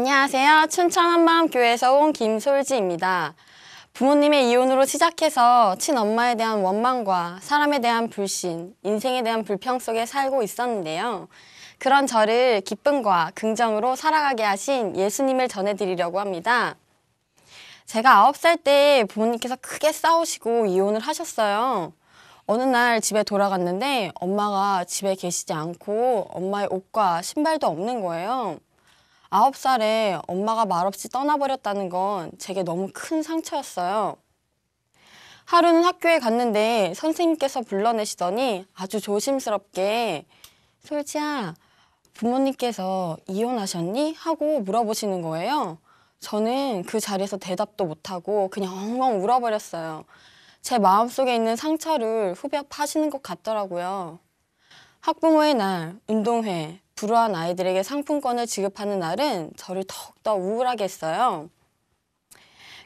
안녕하세요. 춘천 한마음교회에서 온 김솔지입니다. 부모님의 이혼으로 시작해서 친엄마에 대한 원망과 사람에 대한 불신, 인생에 대한 불평 속에 살고 있었는데요. 그런 저를 기쁨과 긍정으로 살아가게 하신 예수님을 전해드리려고 합니다. 제가 9살 때 부모님께서 크게 싸우시고 이혼을 하셨어요. 어느 날 집에 돌아갔는데 엄마가 집에 계시지 않고 엄마의 옷과 신발도 없는 거예요. 9살에 엄마가 말없이 떠나버렸다는 건 제게 너무 큰 상처였어요. 하루는 학교에 갔는데 선생님께서 불러내시더니 아주 조심스럽게 솔지야, 부모님께서 이혼하셨니? 하고 물어보시는 거예요. 저는 그 자리에서 대답도 못하고 그냥 엉엉 울어버렸어요. 제 마음속에 있는 상처를 후벼 파시는 것 같더라고요. 학부모의 날, 운동회, 불우한 아이들에게 상품권을 지급하는 날은 저를 더욱더 우울하게 했어요.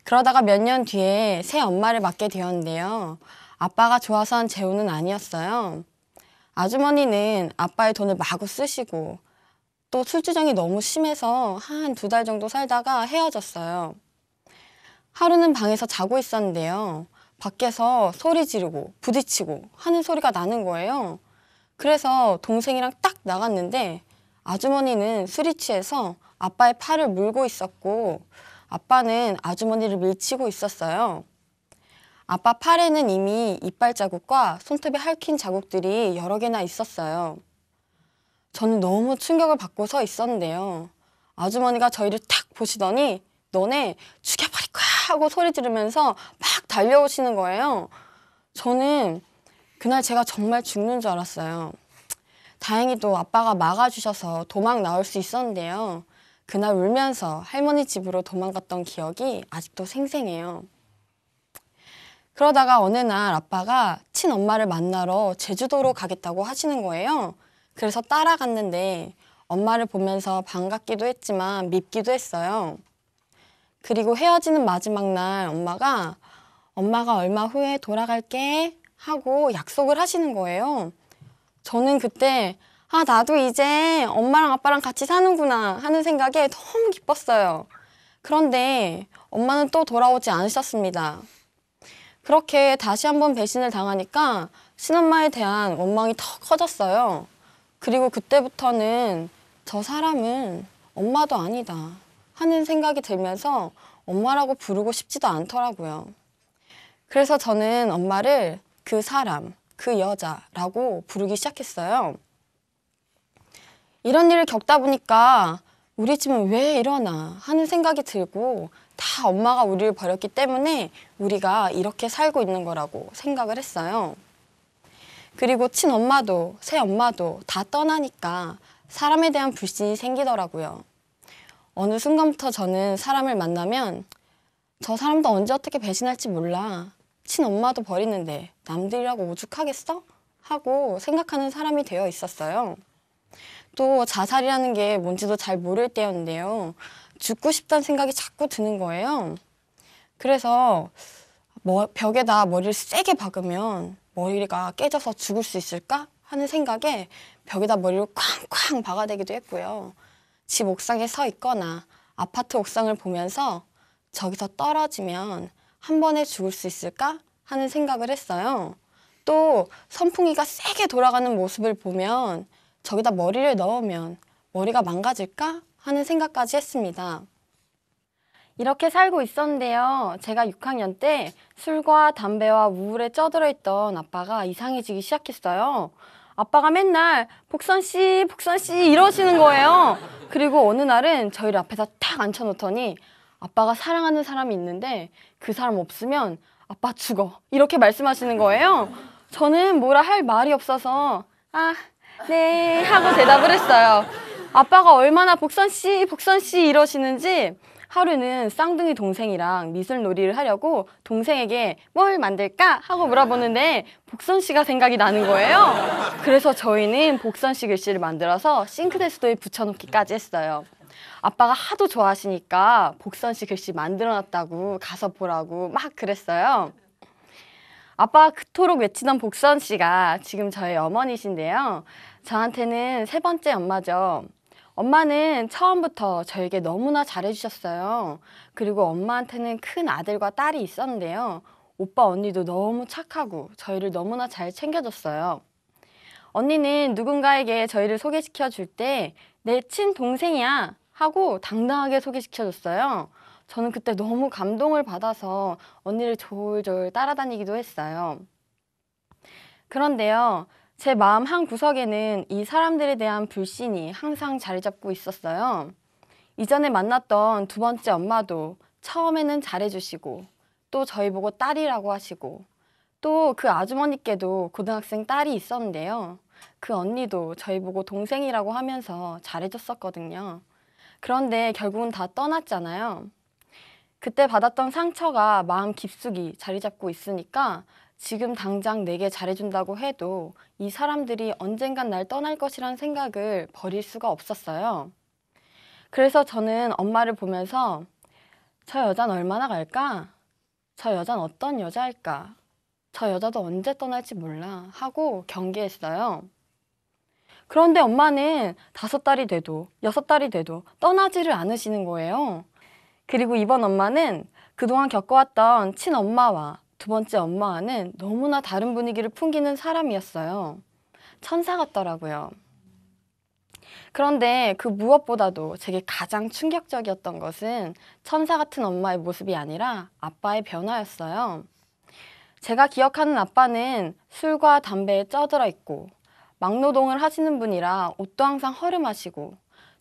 그러다가 몇 년 뒤에 새 엄마를 맡게 되었는데요. 아빠가 좋아서 한 재혼은 아니었어요. 아주머니는 아빠의 돈을 마구 쓰시고 또 술주정이 너무 심해서 한 2달 정도 살다가 헤어졌어요. 하루는 방에서 자고 있었는데요. 밖에서 소리 지르고 부딪히고 하는 소리가 나는 거예요. 그래서 동생이랑 딱 나갔는데 아주머니는 술이 취해서 아빠의 팔을 물고 있었고 아빠는 아주머니를 밀치고 있었어요. 아빠 팔에는 이미 이빨 자국과 손톱에 핥힌 자국들이 여러 개나 있었어요. 저는 너무 충격을 받고 서 있었는데요. 아주머니가 저희를 탁 보시더니 너네 죽여버릴 거야 하고 소리 지르면서 막 달려오시는 거예요. 저는 그날 제가 정말 죽는 줄 알았어요. 다행히도 아빠가 막아주셔서 도망 나올 수 있었는데요. 그날 울면서 할머니 집으로 도망갔던 기억이 아직도 생생해요. 그러다가 어느 날 아빠가 친엄마를 만나러 제주도로 가겠다고 하시는 거예요. 그래서 따라갔는데 엄마를 보면서 반갑기도 했지만 밉기도 했어요. 그리고 헤어지는 마지막 날 엄마가 얼마 후에 돌아갈게 하고 약속을 하시는 거예요. 저는 그때 나도 이제 엄마랑 아빠랑 같이 사는구나 하는 생각에 너무 기뻤어요. 그런데 엄마는 또 돌아오지 않으셨습니다. 그렇게 다시 한번 배신을 당하니까 친엄마에 대한 원망이 더 커졌어요. 그리고 그때부터는 저 사람은 엄마도 아니다 하는 생각이 들면서 엄마라고 부르고 싶지도 않더라고요. 그래서 저는 엄마를 그 사람, 그 여자라고 부르기 시작했어요. 이런 일을 겪다 보니까 우리 집은 왜 이러나 하는 생각이 들고 다 엄마가 우리를 버렸기 때문에 우리가 이렇게 살고 있는 거라고 생각을 했어요. 그리고 친엄마도 새엄마도 다 떠나니까 사람에 대한 불신이 생기더라고요. 어느 순간부터 저는 사람을 만나면 저 사람도 언제 어떻게 배신할지 몰라. 친엄마도 버리는데 남들이라고 오죽하겠어? 하고 생각하는 사람이 되어 있었어요. 또 자살이라는 게 뭔지도 잘 모를 때였는데요. 죽고 싶다는 생각이 자꾸 드는 거예요. 그래서 벽에다 머리를 세게 박으면 머리가 깨져서 죽을 수 있을까? 하는 생각에 벽에다 머리를 쾅쾅 박아대기도 했고요. 집 옥상에 서 있거나 아파트 옥상을 보면서 저기서 떨어지면 한 번에 죽을 수 있을까? 하는 생각을 했어요. 또 선풍기가 세게 돌아가는 모습을 보면 저기다 머리를 넣으면 머리가 망가질까? 하는 생각까지 했습니다. 이렇게 살고 있었는데요. 제가 6학년 때 술과 담배와 우울에 쩌들어 있던 아빠가 이상해지기 시작했어요. 아빠가 맨날 복선씨, 복선씨 이러시는 거예요. 그리고 어느 날은 저희를 앞에다 탁 앉혀놓더니 아빠가 사랑하는 사람이 있는데 그 사람 없으면 아빠 죽어 이렇게 말씀하시는 거예요. 저는 뭐라 할 말이 없어서 네 하고 대답을 했어요. 아빠가 얼마나 복선씨 복선씨 이러시는지 하루는 쌍둥이 동생이랑 미술놀이를 하려고 동생에게 뭘 만들까 하고 물어보는데 복선씨가 생각이 나는 거예요. 그래서 저희는 복선씨 글씨를 만들어서 싱크대 수도에 붙여놓기까지 했어요. 아빠가 하도 좋아하시니까 복선씨 글씨 만들어놨다고 가서 보라고 막 그랬어요. 아빠가 그토록 외치던 복선씨가 지금 저의 어머니신데요. 저한테는 3번째 엄마죠. 엄마는 처음부터 저에게 너무나 잘해주셨어요. 그리고 엄마한테는 큰 아들과 딸이 있었는데요. 오빠 언니도 너무 착하고 저희를 너무나 잘 챙겨줬어요. 언니는 누군가에게 저희를 소개시켜 줄 때 내 친동생이야 하고 당당하게 소개시켜 줬어요. 저는 그때 너무 감동을 받아서 언니를 졸졸 따라다니기도 했어요. 그런데요, 제 마음 한 구석에는 이 사람들에 대한 불신이 항상 자리 잡고 있었어요. 이전에 만났던 두 번째 엄마도 처음에는 잘해주시고 또 저희 보고 딸이라고 하시고 또 그 아주머니께도 고등학생 딸이 있었는데요. 그 언니도 저희 보고 동생이라고 하면서 잘해줬었거든요. 그런데 결국은 다 떠났잖아요. 그때 받았던 상처가 마음 깊숙이 자리 잡고 있으니까 지금 당장 내게 잘해준다고 해도 이 사람들이 언젠간 날 떠날 것이란 생각을 버릴 수가 없었어요. 그래서 저는 엄마를 보면서 저 여잔 얼마나 갈까? 저 여잔 어떤 여자일까? 저 여자도 언제 떠날지 몰라 하고 경계했어요. 그런데 엄마는 5달이 돼도 6달이 돼도 떠나지를 않으시는 거예요. 그리고 이번 엄마는 그동안 겪어왔던 친엄마와 두 번째 엄마와는 너무나 다른 분위기를 풍기는 사람이었어요. 천사 같더라고요. 그런데 그 무엇보다도 제게 가장 충격적이었던 것은 천사 같은 엄마의 모습이 아니라 아빠의 변화였어요. 제가 기억하는 아빠는 술과 담배에 쩌들어 있고 막노동을 하시는 분이라 옷도 항상 허름하시고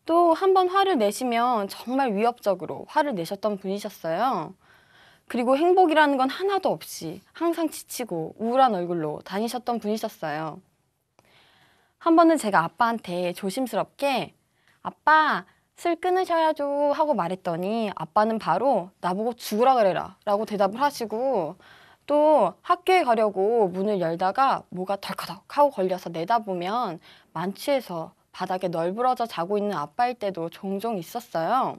또 한 번 화를 내시면 정말 위협적으로 화를 내셨던 분이셨어요. 그리고 행복이라는 건 하나도 없이 항상 지치고 우울한 얼굴로 다니셨던 분이셨어요. 한 번은 제가 아빠한테 조심스럽게 아빠 술 끊으셔야죠 하고 말했더니 아빠는 바로 나보고 죽으라 그래라 라고 대답을 하시고 또 학교에 가려고 문을 열다가 뭐가 덜커덕 하고 걸려서 내다보면 만취해서 바닥에 널브러져 자고 있는 아빠일 때도 종종 있었어요.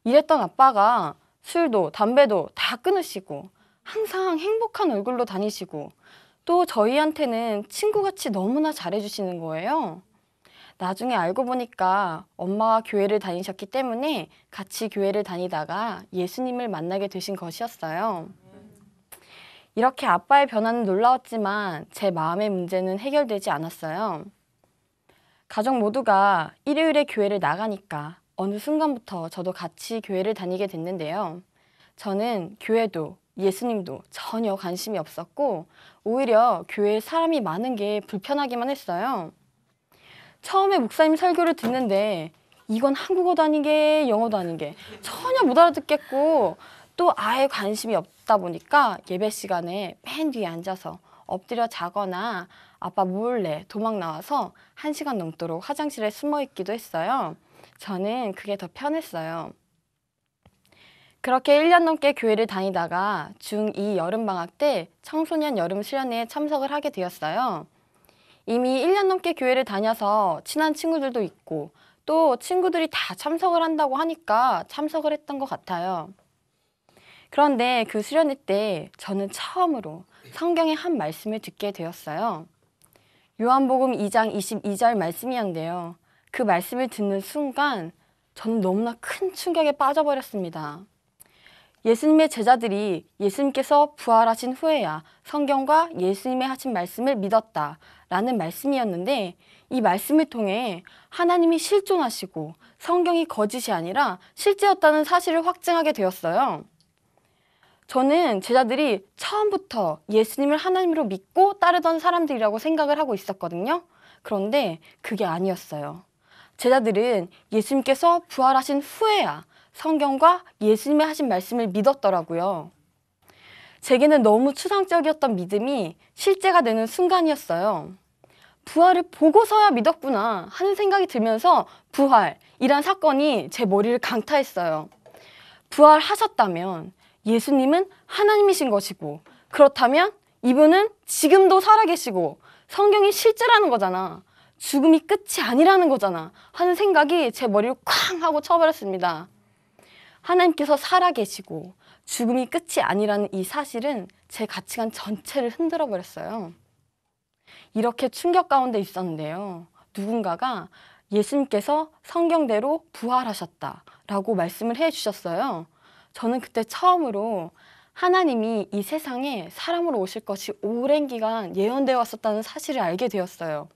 이랬던 아빠가 술도 담배도 다 끊으시고 항상 행복한 얼굴로 다니시고 또 저희한테는 친구같이 너무나 잘해주시는 거예요. 나중에 알고 보니까 엄마가 교회를 다니셨기 때문에 같이 교회를 다니다가 예수님을 만나게 되신 것이었어요. 이렇게 아빠의 변화는 놀라웠지만 제 마음의 문제는 해결되지 않았어요. 가족 모두가 일요일에 교회를 나가니까 어느 순간부터 저도 같이 교회를 다니게 됐는데요. 저는 교회도 예수님도 전혀 관심이 없었고 오히려 교회에 사람이 많은 게 불편하기만 했어요. 처음에 목사님 설교를 듣는데 이건 한국어도 아니게 영어도 아니게 전혀 못 알아듣겠고 또 아예 관심이 없다 보니까 예배 시간에 맨 뒤에 앉아서 엎드려 자거나 아빠 몰래 도망 나와서 1시간 넘도록 화장실에 숨어 있기도 했어요. 저는 그게 더 편했어요. 그렇게 1년 넘게 교회를 다니다가 중2 여름방학 때 청소년 여름 수련회에 참석을 하게 되었어요. 이미 1년 넘게 교회를 다녀서 친한 친구들도 있고 또 친구들이 다 참석을 한다고 하니까 참석을 했던 것 같아요. 그런데 그 수련회 때 저는 처음으로 성경의 한 말씀을 듣게 되었어요. 요한복음 2장 22절 말씀이었는데요. 그 말씀을 듣는 순간 저는 너무나 큰 충격에 빠져버렸습니다. 예수님의 제자들이 예수님께서 부활하신 후에야 성경과 예수님의 하신 말씀을 믿었다 라는 말씀이었는데 이 말씀을 통해 하나님이 실존하시고 성경이 거짓이 아니라 실제였다는 사실을 확증하게 되었어요. 저는 제자들이 처음부터 예수님을 하나님으로 믿고 따르던 사람들이라고 생각을 하고 있었거든요. 그런데 그게 아니었어요. 제자들은 예수님께서 부활하신 후에야 성경과 예수님의 하신 말씀을 믿었더라고요. 제게는 너무 추상적이었던 믿음이 실제가 되는 순간이었어요. 부활을 보고서야 믿었구나 하는 생각이 들면서 부활이란 사건이 제 머리를 강타했어요. 부활하셨다면 예수님은 하나님이신 것이고 그렇다면 이분은 지금도 살아계시고 성경이 실제라는 거잖아. 죽음이 끝이 아니라는 거잖아 하는 생각이 제 머리를 쾅 하고 쳐버렸습니다. 하나님께서 살아계시고 죽음이 끝이 아니라는 이 사실은 제 가치관 전체를 흔들어 버렸어요. 이렇게 충격 가운데 있었는데요. 누군가가 예수님께서 성경대로 부활하셨다라고 말씀을 해주셨어요. 저는 그때 처음으로 하나님이 이 세상에 사람으로 오실 것이 오랜 기간 예언되어 왔었다는 사실을 알게 되었어요.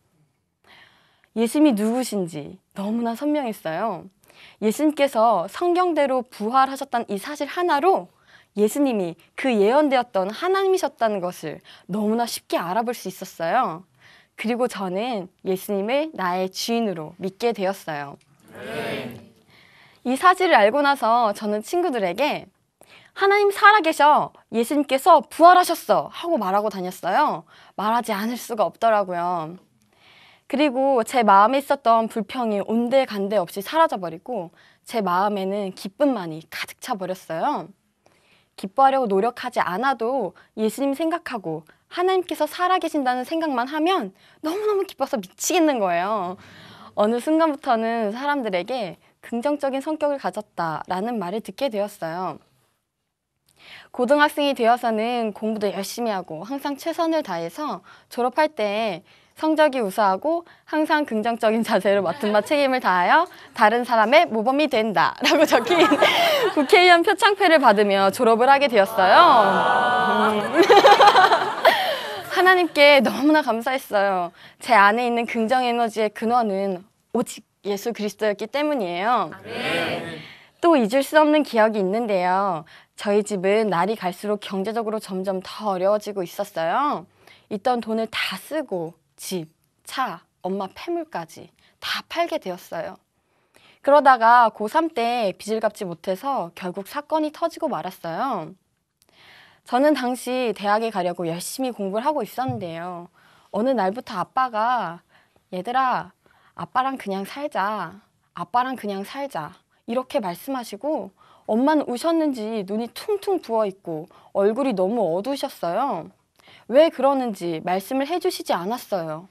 예수님이 누구신지 너무나 선명했어요. 예수님께서 성경대로 부활하셨다는 이 사실 하나로 예수님이 그 예언되었던 하나님이셨다는 것을 너무나 쉽게 알아볼 수 있었어요. 그리고 저는 예수님을 나의 주인으로 믿게 되었어요. 이 사실을 알고 나서 저는 친구들에게 하나님 살아계셔, 예수님께서 부활하셨어 하고 말하고 다녔어요. 말하지 않을 수가 없더라고요. 그리고 제 마음에 있었던 불평이 온데간데 없이 사라져버리고 제 마음에는 기쁨만이 가득 차버렸어요. 기뻐하려고 노력하지 않아도 예수님 생각하고 하나님께서 살아계신다는 생각만 하면 너무너무 기뻐서 미치겠는 거예요. 어느 순간부터는 사람들에게 긍정적인 성격을 가졌다라는 말을 듣게 되었어요. 고등학생이 되어서는 공부도 열심히 하고 항상 최선을 다해서 졸업할 때 성적이 우수하고 항상 긍정적인 자세로 맡은 바 책임을 다하여 다른 사람의 모범이 된다 라고 적힌 국회의원 표창패를 받으며 졸업을 하게 되었어요. 하나님께 너무나 감사했어요. 제 안에 있는 긍정 에너지의 근원은 오직 예수 그리스도였기 때문이에요. 또 잊을 수 없는 기억이 있는데요. 저희 집은 날이 갈수록 경제적으로 점점 더 어려워지고 있었어요. 있던 돈을 다 쓰고 집, 차, 엄마 폐물까지 다 팔게 되었어요. 그러다가 고3 때 빚을 갚지 못해서 결국 사건이 터지고 말았어요. 저는 당시 대학에 가려고 열심히 공부를 하고 있었는데요. 어느 날부터 아빠가 얘들아, 아빠랑 그냥 살자. 아빠랑 그냥 살자. 이렇게 말씀하시고 엄마는 우셨는지 눈이 퉁퉁 부어있고 얼굴이 너무 어두우셨어요. 왜 그러는지 말씀을 해주시지 않았어요.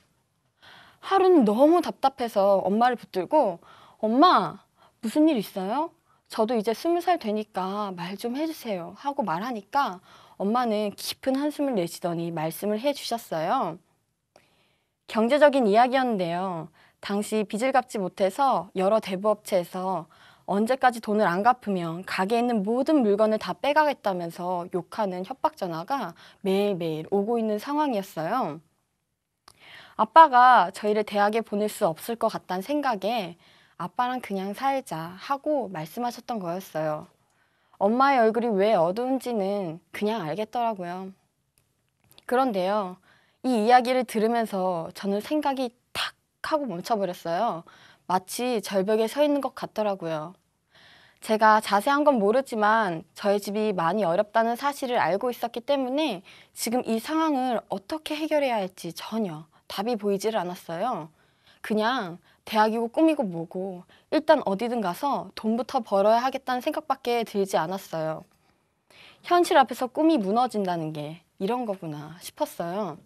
하루는 너무 답답해서 엄마를 붙들고 엄마, 무슨 일 있어요? 저도 이제 20살 되니까 말 좀 해주세요 하고 말하니까 엄마는 깊은 한숨을 내쉬더니 말씀을 해주셨어요. 경제적인 이야기였는데요. 당시 빚을 갚지 못해서 여러 대부업체에서 언제까지 돈을 안 갚으면 가게에 있는 모든 물건을 다 빼가겠다면서 욕하는 협박 전화가 매일매일 오고 있는 상황이었어요. 아빠가 저희를 대학에 보낼 수 없을 것 같다는 생각에 아빠랑 그냥 살자 하고 말씀하셨던 거였어요. 엄마의 얼굴이 왜 어두운지는 그냥 알겠더라고요. 그런데요, 이 이야기를 들으면서 저는 생각이 탁 하고 멈춰버렸어요. 마치 절벽에 서 있는 것 같더라고요. 제가 자세한 건 모르지만 저희 집이 많이 어렵다는 사실을 알고 있었기 때문에 지금 이 상황을 어떻게 해결해야 할지 전혀 답이 보이질 않았어요. 그냥 대학이고 꿈이고 뭐고 일단 어디든 가서 돈부터 벌어야 하겠다는 생각밖에 들지 않았어요. 현실 앞에서 꿈이 무너진다는 게 이런 거구나 싶었어요.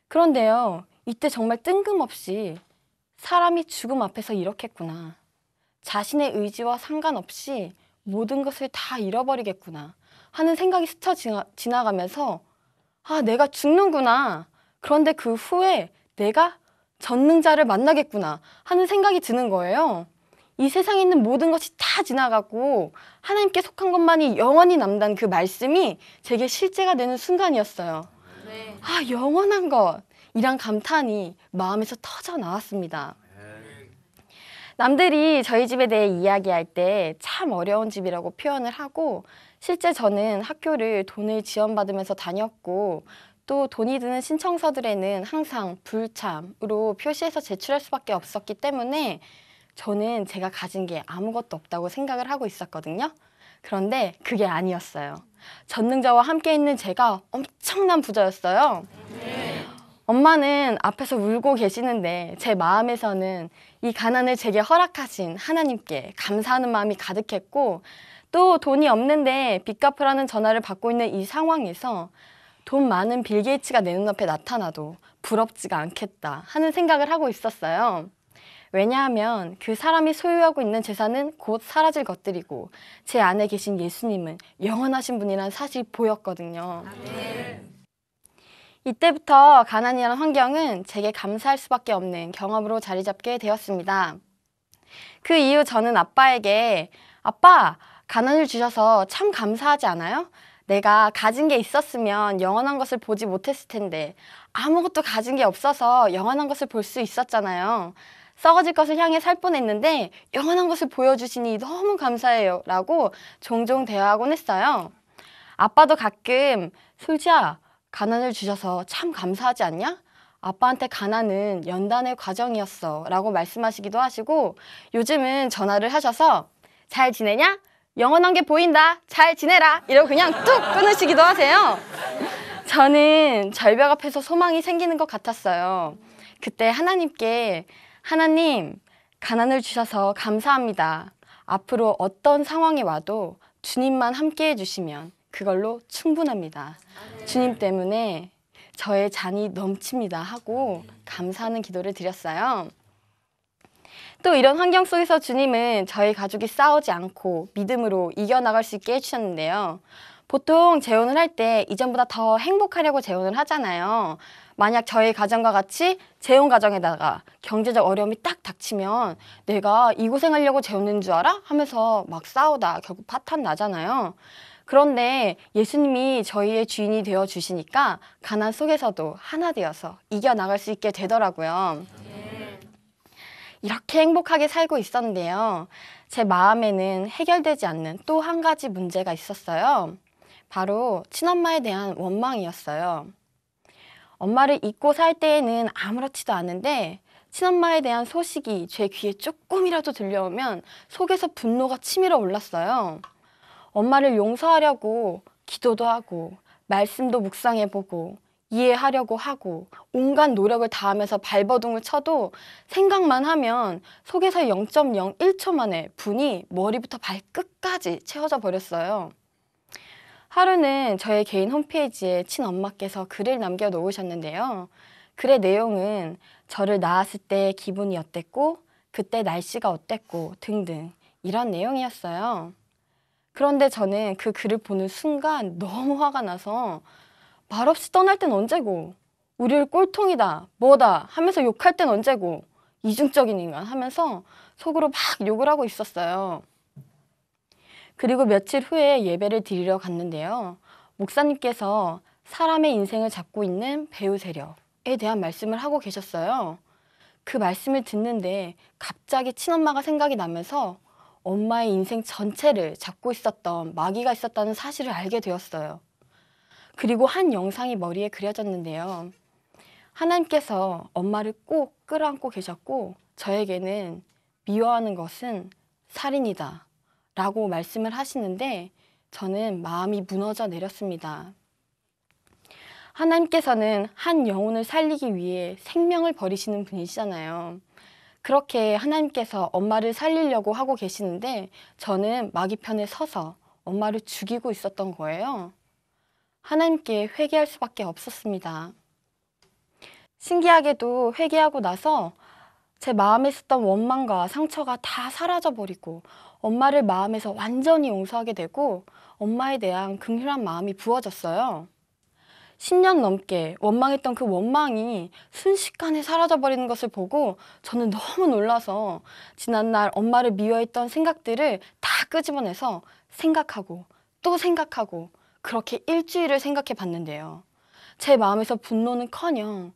그런데요, 이때 정말 뜬금없이 사람이 죽음 앞에서 이렇겠구나. 자신의 의지와 상관없이 모든 것을 다 잃어버리겠구나 하는 생각이 스쳐 지나가면서 아, 내가 죽는구나. 그런데 그 후에 내가 전능자를 만나겠구나 하는 생각이 드는 거예요. 이 세상에 있는 모든 것이 다 지나가고 하나님께 속한 것만이 영원히 남다는 그 말씀이 제게 실제가 되는 순간이었어요. 아, 영원한 것! 이란 감탄이 마음에서 터져 나왔습니다. 남들이 저희 집에 대해 이야기할 때 참 어려운 집이라고 표현을 하고 실제 저는 학교를 돈을 지원받으면서 다녔고 또 돈이 드는 신청서들에는 항상 불참으로 표시해서 제출할 수밖에 없었기 때문에 저는 제가 가진 게 아무것도 없다고 생각을 하고 있었거든요. 그런데 그게 아니었어요. 전능자와 함께 있는 제가 엄청난 부자였어요. 엄마는 앞에서 울고 계시는데 제 마음에서는 이 가난을 제게 허락하신 하나님께 감사하는 마음이 가득했고 또 돈이 없는데 빚 갚으라는 전화를 받고 있는 이 상황에서 돈 많은 빌 게이츠가 내 눈앞에 나타나도 부럽지가 않겠다 하는 생각을 하고 있었어요. 왜냐하면 그 사람이 소유하고 있는 재산은 곧 사라질 것들이고 제 안에 계신 예수님은 영원하신 분이라는 사실이 보였거든요. 이때부터 가난이라는 환경은 제게 감사할 수밖에 없는 경험으로 자리 잡게 되었습니다. 그 이후 저는 아빠에게 아빠, 가난을 주셔서 참 감사하지 않아요? 내가 가진 게 있었으면 영원한 것을 보지 못했을 텐데 아무것도 가진 게 없어서 영원한 것을 볼 수 있었잖아요. 썩어질 것을 향해 살 뻔했는데 영원한 것을 보여주시니 너무 감사해요 라고 종종 대화하곤 했어요. 아빠도 가끔 솔지야, 가난을 주셔서 참 감사하지 않냐? 아빠한테 가난은 연단의 과정이었어 라고 말씀하시기도 하시고 요즘은 전화를 하셔서 잘 지내냐? 영원한 게 보인다. 잘 지내라. 이러고 그냥 뚝 끊으시기도 하세요. 저는 절벽 앞에서 소망이 생기는 것 같았어요. 그때 하나님께 하나님, 가난을 주셔서 감사합니다. 앞으로 어떤 상황이 와도 주님만 함께 해주시면 그걸로 충분합니다. 주님 때문에 저의 잔이 넘칩니다 하고 감사하는 기도를 드렸어요. 또 이런 환경 속에서 주님은 저희 가족이 싸우지 않고 믿음으로 이겨나갈 수 있게 해주셨는데요. 보통 재혼을 할 때 이전보다 더 행복하려고 재혼을 하잖아요. 만약 저희 가정과 같이 재혼 가정에다가 경제적 어려움이 딱 닥치면 내가 이 고생하려고 재혼한 줄 알아? 하면서 막 싸우다 결국 파탄 나잖아요. 그런데 예수님이 저희의 주인이 되어 주시니까 가난 속에서도 하나 되어서 이겨나갈 수 있게 되더라고요. 이렇게 행복하게 살고 있었는데요. 제 마음에는 해결되지 않는 또 한 가지 문제가 있었어요. 바로 친엄마에 대한 원망이었어요. 엄마를 잊고 살 때에는 아무렇지도 않은데 친엄마에 대한 소식이 제 귀에 조금이라도 들려오면 속에서 분노가 치밀어 올랐어요. 엄마를 용서하려고 기도도 하고 말씀도 묵상해보고 이해하려고 하고 온갖 노력을 다하면서 발버둥을 쳐도 생각만 하면 속에서 0.01초 만에 분이 머리부터 발끝까지 채워져 버렸어요. 하루는 저의 개인 홈페이지에 친엄마께서 글을 남겨놓으셨는데요. 글의 내용은 저를 낳았을 때 기분이 어땠고 그때 날씨가 어땠고 등등 이런 내용이었어요. 그런데 저는 그 글을 보는 순간 너무 화가 나서 말없이 떠날 땐 언제고 우리를 꼴통이다 뭐다 하면서 욕할 땐 언제고 이중적인 인간 하면서 속으로 막 욕을 하고 있었어요. 그리고 며칠 후에 예배를 드리러 갔는데요. 목사님께서 사람의 인생을 잡고 있는 배후 세력에 대한 말씀을 하고 계셨어요. 그 말씀을 듣는데 갑자기 친엄마가 생각이 나면서 엄마의 인생 전체를 잡고 있었던 마귀가 있었다는 사실을 알게 되었어요. 그리고 한 영상이 머리에 그려졌는데요. 하나님께서 엄마를 꼭 끌어안고 계셨고 저에게는 미워하는 것은 살인이다 라고 말씀을 하시는데 저는 마음이 무너져 내렸습니다. 하나님께서는 한 영혼을 살리기 위해 생명을 버리시는 분이시잖아요. 그렇게 하나님께서 엄마를 살리려고 하고 계시는데 저는 마귀 편에 서서 엄마를 죽이고 있었던 거예요. 하나님께 회개할 수밖에 없었습니다. 신기하게도 회개하고 나서 제 마음에 있었던 원망과 상처가 다 사라져버리고 엄마를 마음에서 완전히 용서하게 되고 엄마에 대한 긍휼한 마음이 부어졌어요. 10년 넘게 원망했던 그 원망이 순식간에 사라져버리는 것을 보고 저는 너무 놀라서 지난날 엄마를 미워했던 생각들을 다 끄집어내서 생각하고 또 생각하고 그렇게 일주일을 생각해 봤는데요. 제 마음에서 분노는커녕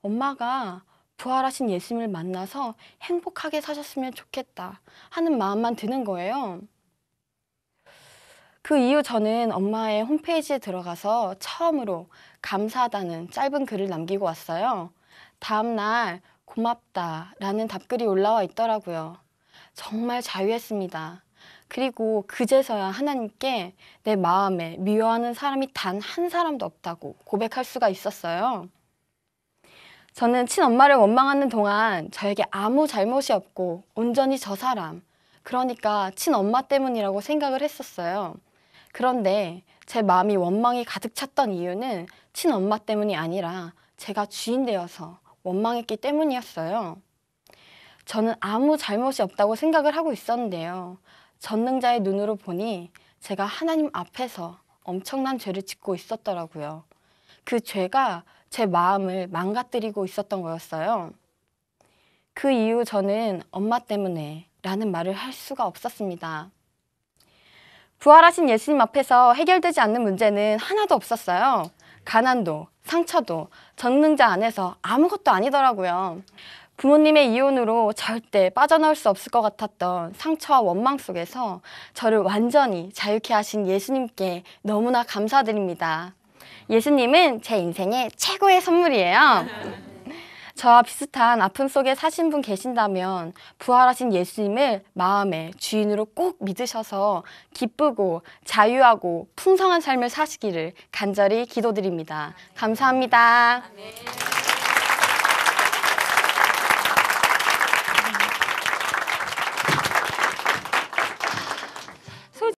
엄마가 부활하신 예수님을 만나서 행복하게 사셨으면 좋겠다 하는 마음만 드는 거예요. 그 이후 저는 엄마의 홈페이지에 들어가서 처음으로 감사하다는 짧은 글을 남기고 왔어요. 다음날 고맙다 라는 답글이 올라와 있더라고요. 정말 자유했습니다. 그리고 그제서야 하나님께 내 마음에 미워하는 사람이 단 한 사람도 없다고 고백할 수가 있었어요. 저는 친엄마를 원망하는 동안 저에게 아무 잘못이 없고 온전히 저 사람, 그러니까 친엄마 때문이라고 생각을 했었어요. 그런데 제 마음이 원망이 가득 찼던 이유는 친엄마 때문이 아니라 제가 주인 되어서 원망했기 때문이었어요. 저는 아무 잘못이 없다고 생각을 하고 있었는데요. 전능자의 눈으로 보니 제가 하나님 앞에서 엄청난 죄를 짓고 있었더라고요. 그 죄가 제 마음을 망가뜨리고 있었던 거였어요. 그 이후 저는 엄마 때문에 라는 말을 할 수가 없었습니다. 부활하신 예수님 앞에서 해결되지 않는 문제는 하나도 없었어요. 가난도, 상처도 전능자 안에서 아무것도 아니더라고요. 부모님의 이혼으로 절대 빠져나올 수 없을 것 같았던 상처와 원망 속에서 저를 완전히 자유케 하신 예수님께 너무나 감사드립니다. 예수님은 제 인생의 최고의 선물이에요. 저와 비슷한 아픔 속에 사신 분 계신다면 부활하신 예수님을 마음의 주인으로 꼭 믿으셔서 기쁘고 자유하고 풍성한 삶을 사시기를 간절히 기도드립니다. 감사합니다.